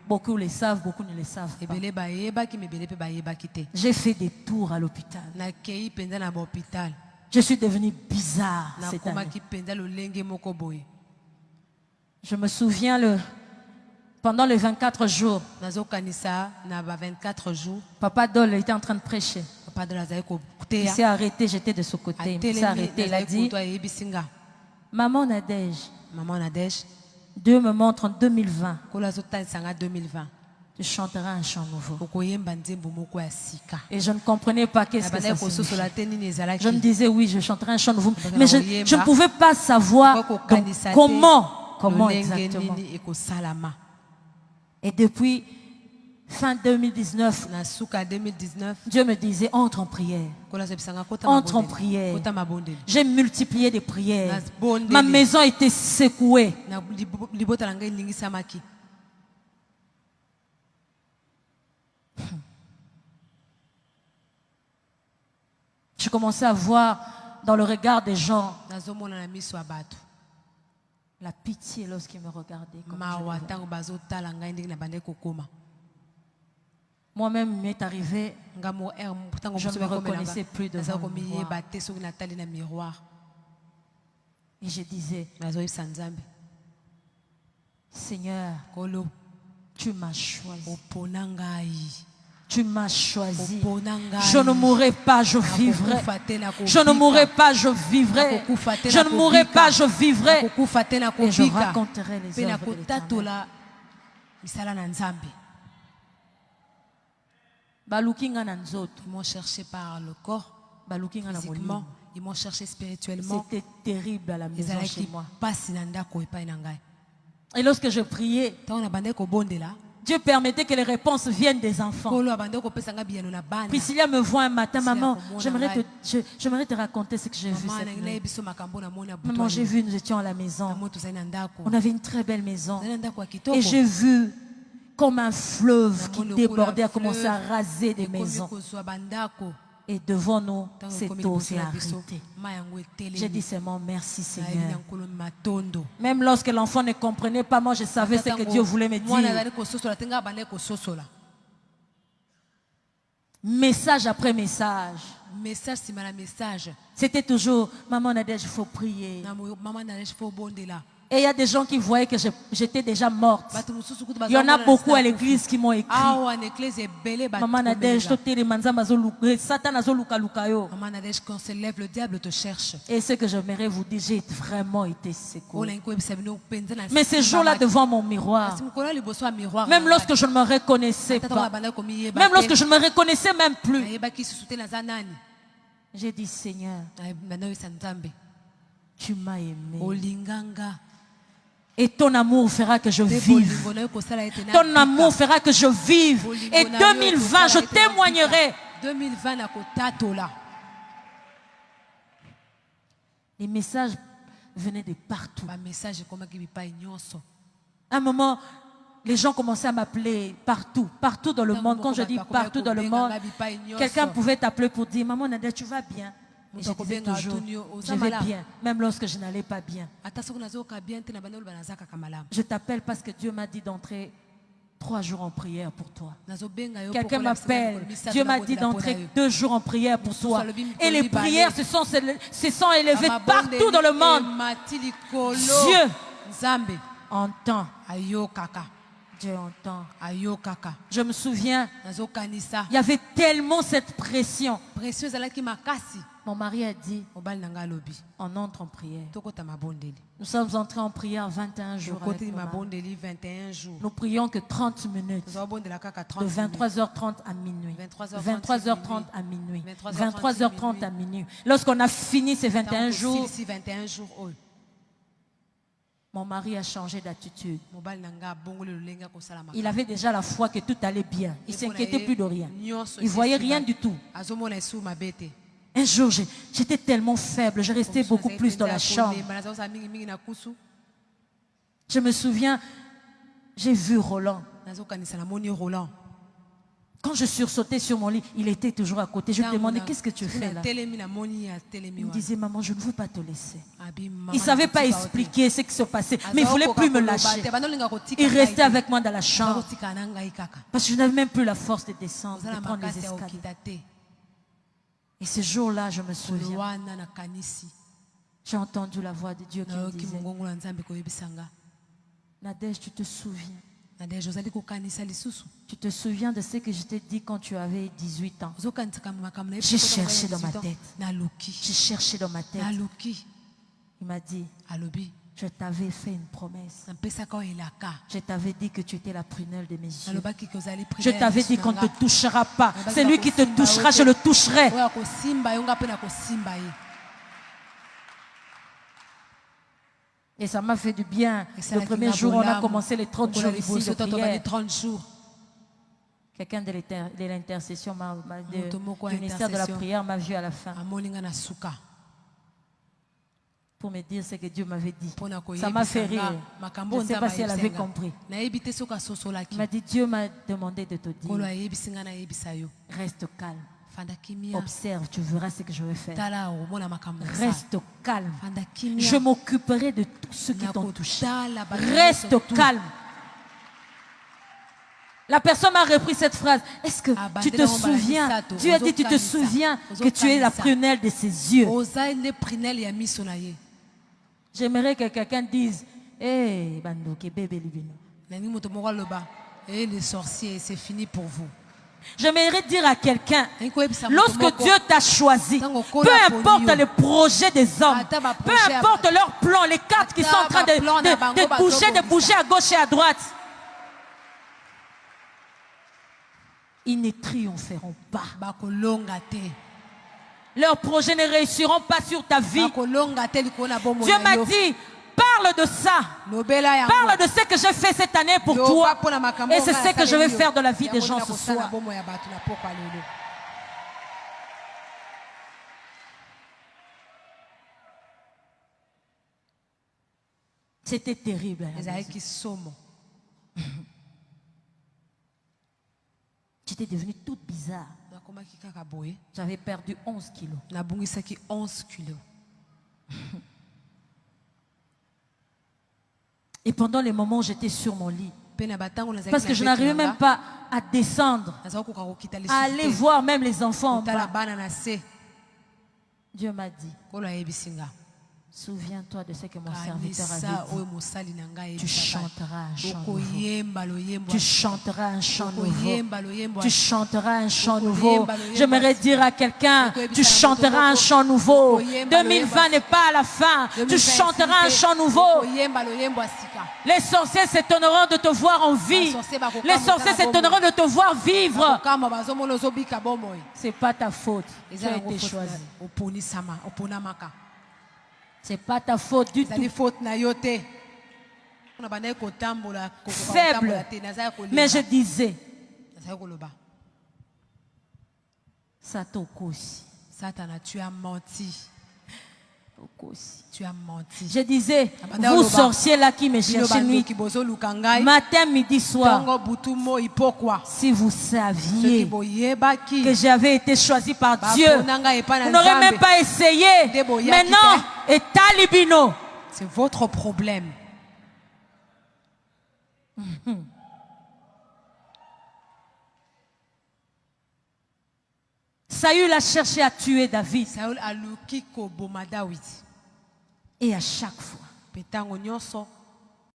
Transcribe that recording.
Beaucoup le savent, beaucoup ne le savent pas. J'ai fait des tours à l'hôpital. Je suis devenue bizarre cette année. Je me souviens pendant les 24 jours, Papa Dole était en train de prêcher. Il s'est arrêté, j'étais de ce côté. Il s'est arrêté, il a dit, Maman Nadège, Dieu me montre en 2020. Tu chanteras un chant nouveau. Et je ne comprenais pas qu'est-ce que ça signifiait. Je me disais, oui, je chanterai un chant nouveau. Mais je ne pouvais pas savoir comment exactement. Et depuis fin 2019, Dieu me disait, entre en prière. Entre en prière. J'ai multiplié des prières. Ma maison était secouée. Je commençais à voir dans le regard des gens la pitié lorsqu'ils me regardaient. Moi-même, il m'est arrivé, je ne me reconnaissais plus devant le miroir. Et je disais, Seigneur, tu m'as choisi. Tu m'as choisi. Je ne mourrai pas, je vivrai. Je ne mourrai pas, je vivrai. Je ne mourrai pas, je vivrai. Et je raconterai les œuvres de l'Éternel. Ils m'ont cherché par le corps, physiquement. Ils m'ont cherché spirituellement. C'était terrible à la maison chez moi. Et lorsque je priais, Dieu permettait que les réponses viennent des enfants. Priscilla me voit un matin, maman, j'aimerais te raconter ce que j'ai vu cette nuit. Maman, j'ai vu, nous étions à la maison. On avait une très belle maison. Et j'ai vu comme un fleuve qui débordait, a commencé à raser des maisons. Et devant nous, cette eau s'est arrêtée. J'ai dit seulement merci Seigneur. Même lorsque l'enfant ne comprenait pas, moi je savais ce que Dieu voulait me dire. Message après message. C'était toujours, Maman Nadège, il faut prier. Et il y a des gens qui voyaient que j'étais déjà morte. Il y en a beaucoup à l'église qui m'ont écrit. Maman Nadège, Satan Maman Nadège, quand se lève, le diable te cherche. Et ce que j'aimerais vous dire, j'ai vraiment été secouée. Mais ces jours-là devant mon miroir, même lorsque je ne me reconnaissais pas, même lorsque je ne me reconnaissais même plus, j'ai dit Seigneur, tu m'as aimé. Et ton amour fera que je vive. Ton amour fera que je vive. Et 2020, je témoignerai. Les messages venaient de partout. À un moment, les gens commençaient à m'appeler partout, partout dans le monde. Quand je dis partout dans le monde, quelqu'un pouvait t'appeler pour dire, Maman Nadège, tu vas bien? Et je disais toujours, je vais bien, même lorsque je n'allais pas bien. Je t'appelle parce que Dieu m'a dit d'entrer 3 jours en prière pour toi. Quelqu'un m'appelle, Dieu m'a dit d'entrer 2 jours en prière pour toi. Et les prières se sont élevées partout dans le monde. Dieu entend. Dieu entend. Je me souviens, il y avait tellement cette pression. Mon mari a dit, on entre en prière. Nous sommes entrés en prière 21 jours. Nous prions que 30 minutes. De 23h30 à minuit. 23h30 à minuit. 23h30 à minuit. Lorsqu'on a fini ces 21 jours, mon mari a changé d'attitude. Il avait déjà la foi que tout allait bien. Il ne s'inquiétait plus de rien. Il ne voyait rien du tout. Un jour, j'étais tellement faible, je restais beaucoup plus dans la chambre. Je me souviens, j'ai vu Roland. Quand je sursautais sur mon lit, il était toujours à côté. Je lui demandais, qu'est-ce que tu fais là? Il me disait, maman, je ne veux pas te laisser. Il ne savait pas expliquer ce qui se passait, mais il ne voulait plus me lâcher. Il restait avec moi dans la chambre. Parce que je n'avais même plus la force de descendre, de prendre les escaliers. Et ce jour-là, je me souviens, j'ai entendu la voix de Dieu qui me disait, Nadège, tu te souviens? Tu te souviens de ce que je t'ai dit quand tu avais 18 ans? J'ai cherché dans ma tête. J'ai cherché dans ma tête. Il m'a dit, je t'avais fait une promesse. Je t'avais dit que tu étais la prunelle de mes yeux. Je t'avais dit qu'on ne te touchera pas. Celui qui te touchera, je le toucherai. Et ça m'a fait du bien. Le premier jour, on a commencé les 30 jours ici de prière. Quelqu'un de l'intercession, du ministère de la prière, m'a vu à la fin. Pour me dire ce que Dieu m'avait dit. Ça m'a fait rire. Je ne sais pas si elle avait compris. Il m'a dit, Dieu m'a demandé de te dire, reste calme. Observe, tu verras ce que je vais faire. Reste calme. Je m'occuperai de tout ce qui t'ont touché. Reste calme. La personne m'a repris cette phrase. Est-ce que tu te souviens? Dieu a dit, tu te souviens que tu es la prunelle de ses yeux. J'aimerais que quelqu'un dise, hey, les sorciers, c'est fini pour vous. J'aimerais dire à quelqu'un, lorsque Dieu t'a choisi, peu importe les projets des hommes, peu importe leurs plans, les cartes qui sont en train de bouger à gauche et à droite, ils ne triompheront pas. Leurs projets ne réussiront pas sur ta vie. Dieu m'a dit, parle de ça. Parle de ce que j'ai fait cette année pour toi. Et c'est ce que je vais faire de la vie des gens ce soir. C'était terrible. J'étais devenue toute bizarre. J'avais perdu 11 kilos. Et pendant les moments où j'étais sur mon lit, parce que je n'arrivais même pas à descendre, à aller voir même les enfants en bas, Dieu m'a dit, souviens-toi de ce que mon serviteur a dit. Tu chanteras un chant nouveau. Tu chanteras un chant nouveau. Tu chanteras un chant nouveau. J'aimerais dire à quelqu'un, tu chanteras un chant nouveau. 2020 n'est pas à la fin. Tu chanteras un chant nouveau. Les sorciers s'étonneront de te voir en vie. Les sorciers s'étonneront de te voir vivre. C'est pas ta faute. Tu as été choisi. C'est pas ta faute du tout. Faible. Mais je disais, Satan, tu as menti. Tu as menti. Je disais, vous sorciers là qui me cherchez nuit, matin, midi, soir, si vous saviez que j'avais été choisi par Dieu, vous n'aurez même pas essayé. Maintenant, et talibino. C'est votre problème. Saül a cherché à tuer David. Et à chaque fois,